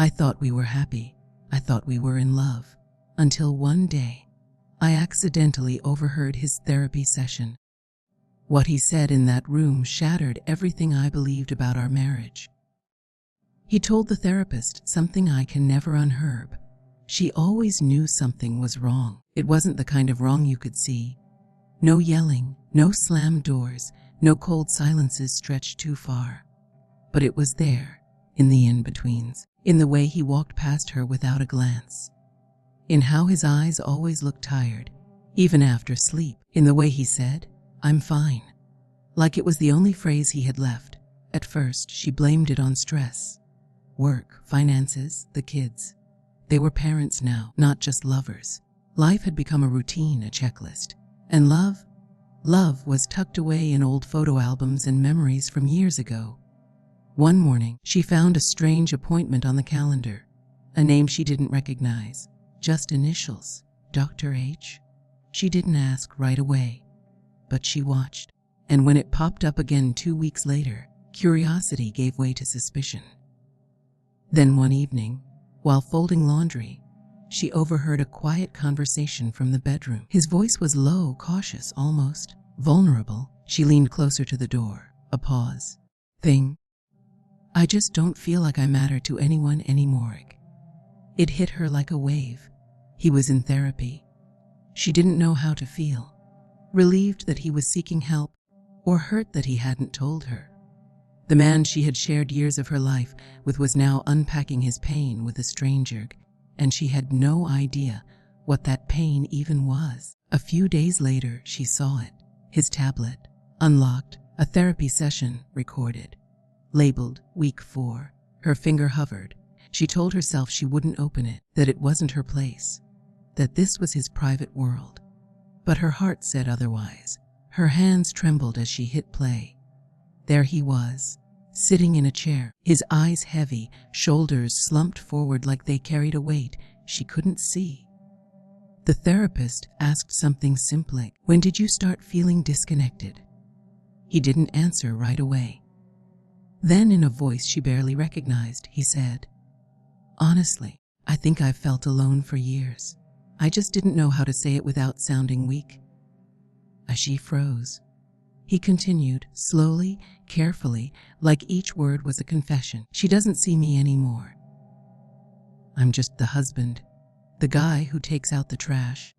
I thought we were happy. I thought we were in love. Until one day, I accidentally overheard his therapy session. What he said in that room shattered everything I believed about our marriage. He told the therapist something I can never unherb. She always knew something was wrong. It wasn't the kind of wrong you could see. No yelling, no slammed doors, no cold silences stretched too far. But it was there, in the in-betweens, in the way he walked past her without a glance, in how his eyes always looked tired, even after sleep, in the way he said, "I'm fine," like it was the only phrase he had left. At first, she blamed it on stress. Work, finances, the kids. They were parents now, not just lovers. Life had become a routine, a checklist. And love was tucked away in old photo albums and memories from years ago. One morning, she found a strange appointment on the calendar, a name she didn't recognize, just initials, Dr. H. She didn't ask right away, but she watched. And when it popped up again 2 weeks later, curiosity gave way to suspicion. Then one evening, while folding laundry, she overheard a quiet conversation from the bedroom. His voice was low, cautious, almost vulnerable. She leaned closer to the door. A pause. I just don't feel like I matter to anyone anymore. It hit her like a wave. He was in therapy. She didn't know how to feel. Relieved that he was seeking help, or hurt that he hadn't told her. The man she had shared years of her life with was now unpacking his pain with a stranger, and she had no idea what that pain even was. A few days later, she saw it. His tablet, unlocked, a therapy session recorded, labeled Week 4. Her finger hovered. She told herself she wouldn't open it, that it wasn't her place, that this was his private world. But her heart said otherwise. Her hands trembled as she hit play. There he was, sitting in a chair, his eyes heavy, shoulders slumped forward like they carried a weight she couldn't see. The therapist asked something simple. "When did you start feeling disconnected?" He didn't answer right away. Then, in a voice she barely recognized, he said, "Honestly, I think I've felt alone for years. I just didn't know how to say it without sounding weak." As she froze, he continued, slowly, carefully, like each word was a confession. "She doesn't see me anymore. I'm just the husband, the guy who takes out the trash,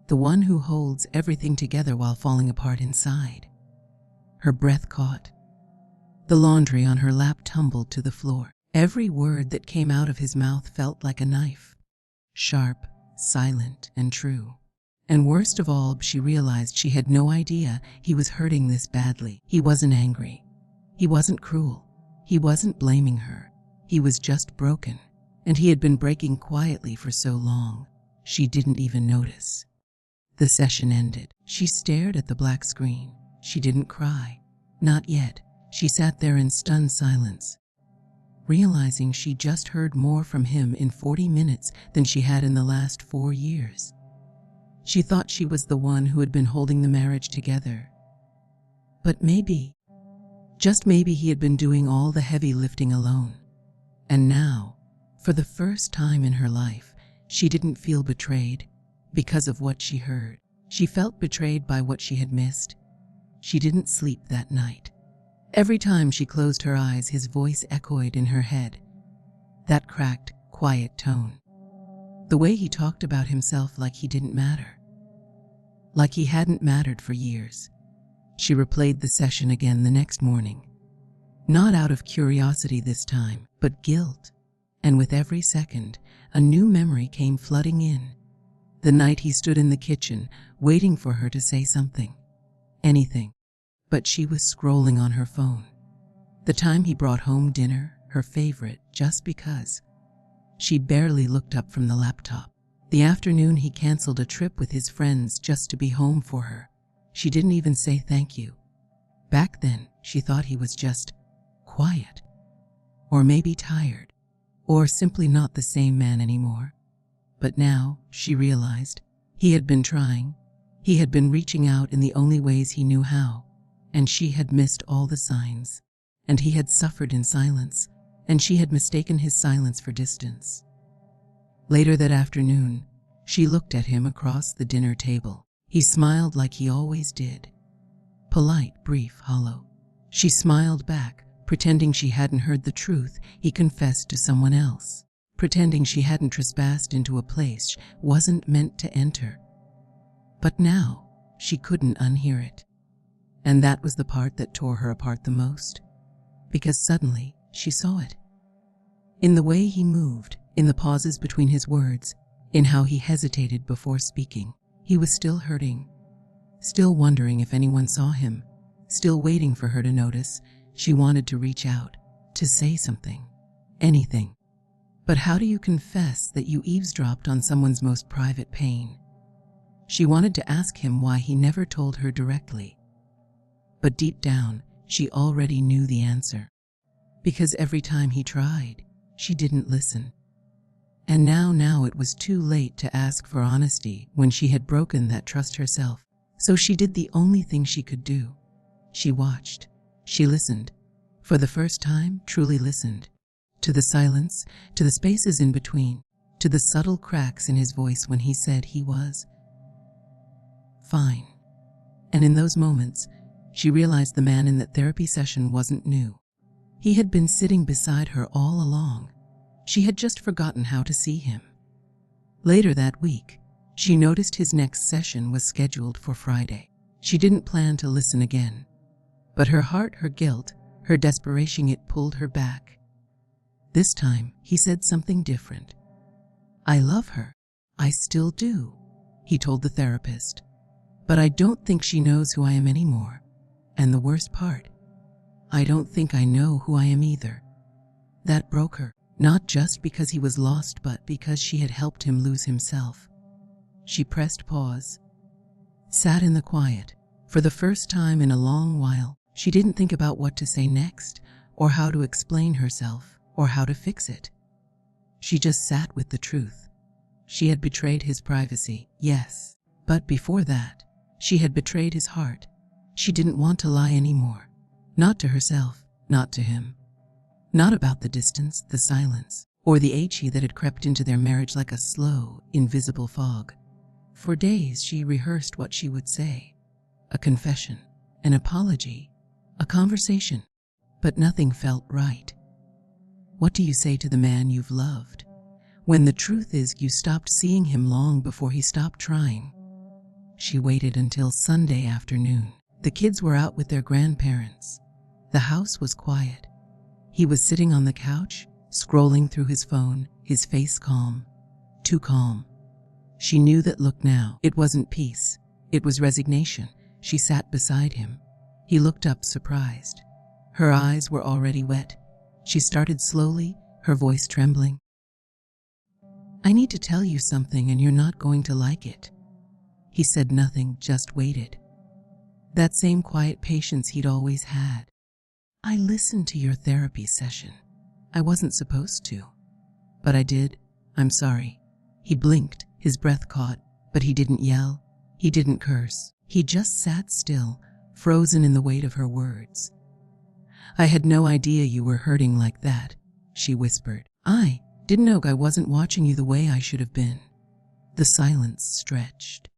the one who holds everything together while falling apart inside." Her breath caught. The laundry on her lap tumbled to the floor. Every word that came out of his mouth felt like a knife, sharp, silent, and true. And worst of all, she realized she had no idea he was hurting this badly. He wasn't angry. He wasn't cruel. He wasn't blaming her. He was just broken. And he had been breaking quietly for so long, she didn't even notice. The session ended. She stared at the black screen. She didn't cry. Not yet. She sat there in stunned silence, realizing she just heard more from him in 40 minutes than she had in the last 4 years. She thought she was the one who had been holding the marriage together. But maybe, just maybe, he had been doing all the heavy lifting alone. And now, for the first time in her life, she didn't feel betrayed because of what she heard. She felt betrayed by what she had missed. She didn't sleep that night. Every time she closed her eyes, his voice echoed in her head. That cracked, quiet tone. The way he talked about himself like he didn't matter. Like he hadn't mattered for years. She replayed the session again the next morning. Not out of curiosity this time, but guilt. And with every second, a new memory came flooding in. The night he stood in the kitchen, waiting for her to say something. Anything. But she was scrolling on her phone. The time he brought home dinner, her favorite, just because. She barely looked up from the laptop. The afternoon he canceled a trip with his friends just to be home for her. She didn't even say thank you. Back then, she thought he was just quiet. Or maybe tired. Or simply not the same man anymore. But now, she realized, he had been trying. He had been reaching out in the only ways he knew how. And she had missed all the signs. And he had suffered in silence. and she had mistaken his silence for distance. Later that afternoon, she looked at him across the dinner table. He smiled like he always did. Polite, brief, hollow. She smiled back, pretending she hadn't heard the truth he confessed to someone else, pretending she hadn't trespassed into a place she wasn't meant to enter. But now, she couldn't unhear it. And that was the part that tore her apart the most, because suddenly she saw it. In the way he moved, in the pauses between his words, in how he hesitated before speaking. He was still hurting, still wondering if anyone saw him, still waiting for her to notice. She wanted to reach out, to say something, anything. But how do you confess that you eavesdropped on someone's most private pain? She wanted to ask him why he never told her directly. But deep down, she already knew the answer. Because every time he tried, she didn't listen. And now it was too late to ask for honesty when she had broken that trust herself. So she did the only thing she could do. She watched. She listened. For the first time, truly listened. To the silence, to the spaces in between, to the subtle cracks in his voice when he said he was fine. And in those moments, she realized the man in that therapy session wasn't new. He had been sitting beside her all along. She had just forgotten how to see him. Later that week, she noticed his next session was scheduled for Friday. She didn't plan to listen again. But her heart, her guilt, her desperation, it pulled her back. This time, he said something different. "I love her. I still do," he told the therapist. "But I don't think she knows who I am anymore. And the worst part, I don't think I know who I am either." That broke her. Not just because he was lost, but because she had helped him lose himself. She pressed pause, sat in the quiet. For the first time in a long while, she didn't think about what to say next, or how to explain herself, or how to fix it. She just sat with the truth. She had betrayed his privacy, yes, but before that, she had betrayed his heart. She didn't want to lie anymore. Not to herself, not to him. Not about the distance, the silence, or the ache that had crept into their marriage like a slow, invisible fog. For days she rehearsed what she would say. A confession, an apology, a conversation, but nothing felt right. What do you say to the man you've loved, when the truth is you stopped seeing him long before he stopped trying? She waited until Sunday afternoon. The kids were out with their grandparents. The house was quiet. He was sitting on the couch, scrolling through his phone, his face calm, too calm. She knew that look now. It wasn't peace. It was resignation. She sat beside him. He looked up, surprised. Her eyes were already wet. She started slowly, her voice trembling. "I need to tell you something and you're not going to like it." He said nothing, just waited. That same quiet patience he'd always had. "I listened to your therapy session. I wasn't supposed to. But I did. I'm sorry." He blinked, his breath caught, but he didn't yell. He didn't curse. He just sat still, frozen in the weight of her words. "I had no idea you were hurting like that," she whispered. "I didn't know I wasn't watching you the way I should have been." The silence stretched.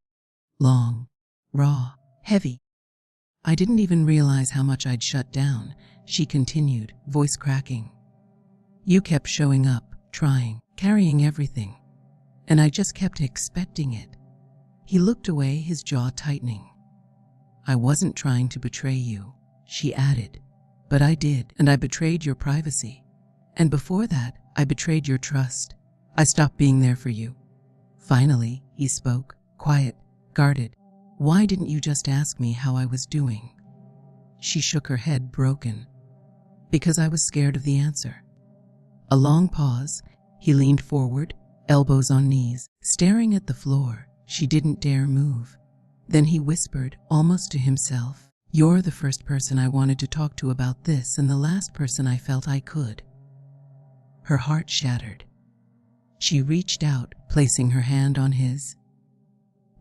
Long, raw, heavy. "I didn't even realize how much I'd shut down," she continued, voice cracking. "You kept showing up, trying, carrying everything. And I just kept expecting it." He looked away, his jaw tightening. "I wasn't trying to betray you," she added. "But I did, and I betrayed your privacy. And before that, I betrayed your trust. I stopped being there for you." Finally, he spoke, quiet, guarded. "Why didn't you just ask me how I was doing?" She shook her head, broken. "Because I was scared of the answer." A long pause. He leaned forward, elbows on knees, staring at the floor. She didn't dare move. Then he whispered, almost to himself, "You're the first person I wanted to talk to about this and the last person I felt I could." Her heart shattered. She reached out, placing her hand on his.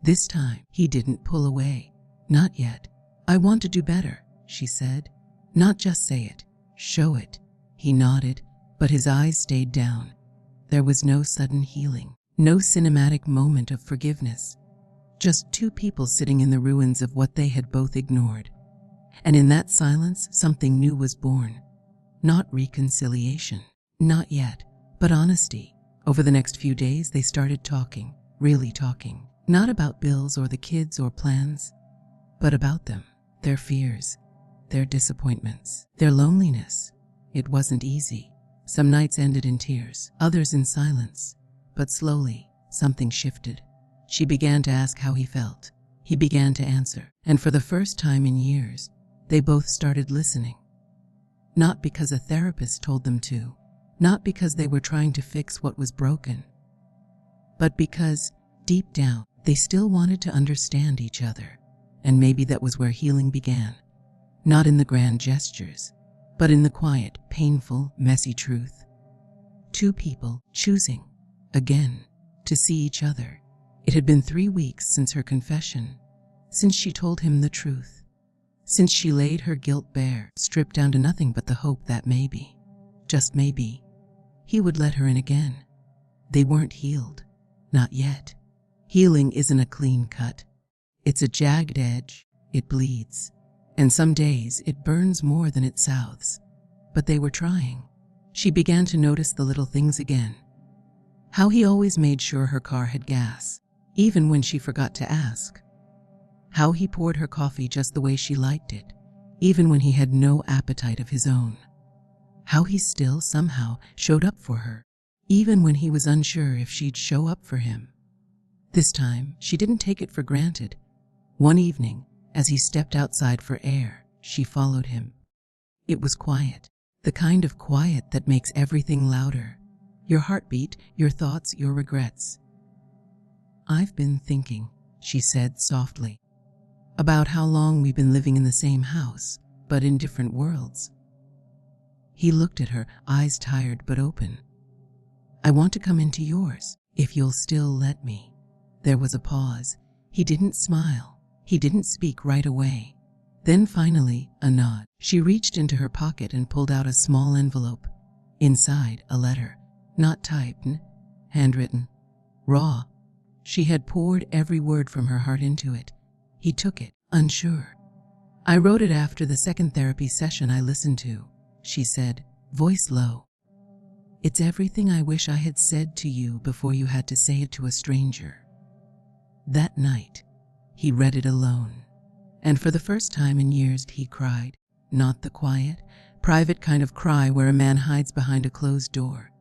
This time, he didn't pull away. "Not yet. I want to do better," she said. "Not just say it, show it." He nodded, But his eyes stayed down. There was no sudden healing, no cinematic moment of forgiveness. Just two people sitting in the ruins of what they had both ignored. And in that silence, something new was born. Not reconciliation, not yet, but honesty. Over the next few days, they started talking, really talking. Not about bills or the kids or plans, but about them, their fears, their disappointments, their loneliness. It wasn't easy. Some nights ended in tears, others in silence. But slowly, something shifted. She began to ask how he felt. He began to answer. And for the first time in years, they both started listening. Not because a therapist told them to, not because they were trying to fix what was broken, but because, deep down, they still wanted to understand each other. And maybe that was where healing began. Not in the grand gestures, but in the quiet, painful, messy truth. Two people choosing, again, to see each other. It had been 3 weeks since her confession, since she told him the truth, since she laid her guilt bare, stripped down to nothing but the hope that maybe, just maybe, he would let her in again. They weren't healed. Not yet. Healing isn't a clean cut. It's a jagged edge. It bleeds. And some days it burns more than it soothes. But they were trying. She began to notice the little things again. How he always made sure her car had gas, even when she forgot to ask. How he poured her coffee just the way she liked it, even when he had no appetite of his own. How he still somehow showed up for her, even when he was unsure if she'd show up for him. This time, she didn't take it for granted. One evening, as he stepped outside for air, she followed him. It was quiet, the kind of quiet that makes everything louder. Your heartbeat, your thoughts, your regrets. "I've been thinking," she said softly, "about how long we've been living in the same house, but in different worlds." He looked at her, eyes tired but open. "I want to come into yours, if you'll still let me." There was a pause. He didn't smile. He didn't speak right away. Then finally, a nod. She reached into her pocket and pulled out a small envelope. Inside, a letter. Not typed, handwritten, raw. She had poured every word from her heart into it. He took it, unsure. "I wrote it after the second therapy session I listened to," she said, voice low. "It's everything I wish I had said to you before you had to say it to a stranger." That night, he read it alone. And for the first time in years, he cried. Not the quiet, private kind of cry where a man hides behind a closed door.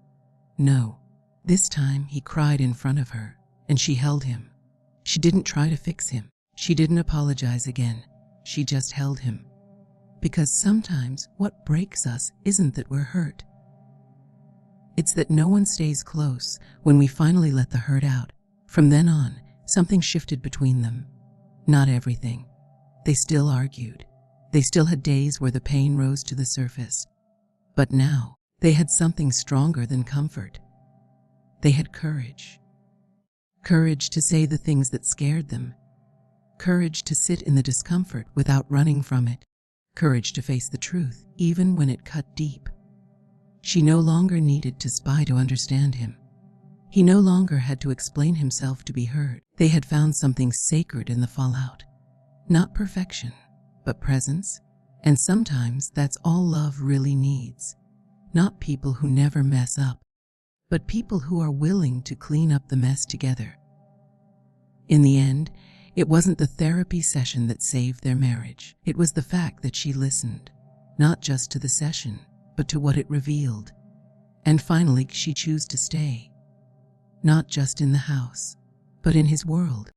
No, this time he cried in front of her, and she held him. She didn't try to fix him. She didn't apologize again. She just held him. Because sometimes what breaks us isn't that we're hurt. It's that no one stays close when we finally let the hurt out. From then on, something shifted between them. Not everything. They still argued. They still had days where the pain rose to the surface. But now, they had something stronger than comfort. They had courage. Courage to say the things that scared them. Courage to sit in the discomfort without running from it. Courage to face the truth, even when it cut deep. She no longer needed to spy to understand him. He no longer had to explain himself to be heard. They had found something sacred in the fallout. Not perfection, but presence. And sometimes that's all love really needs. Not people who never mess up, but people who are willing to clean up the mess together. In the end, it wasn't the therapy session that saved their marriage. It was the fact that she listened, not just to the session, but to what it revealed. And finally, she chose to stay. Not just in the house, but in his world.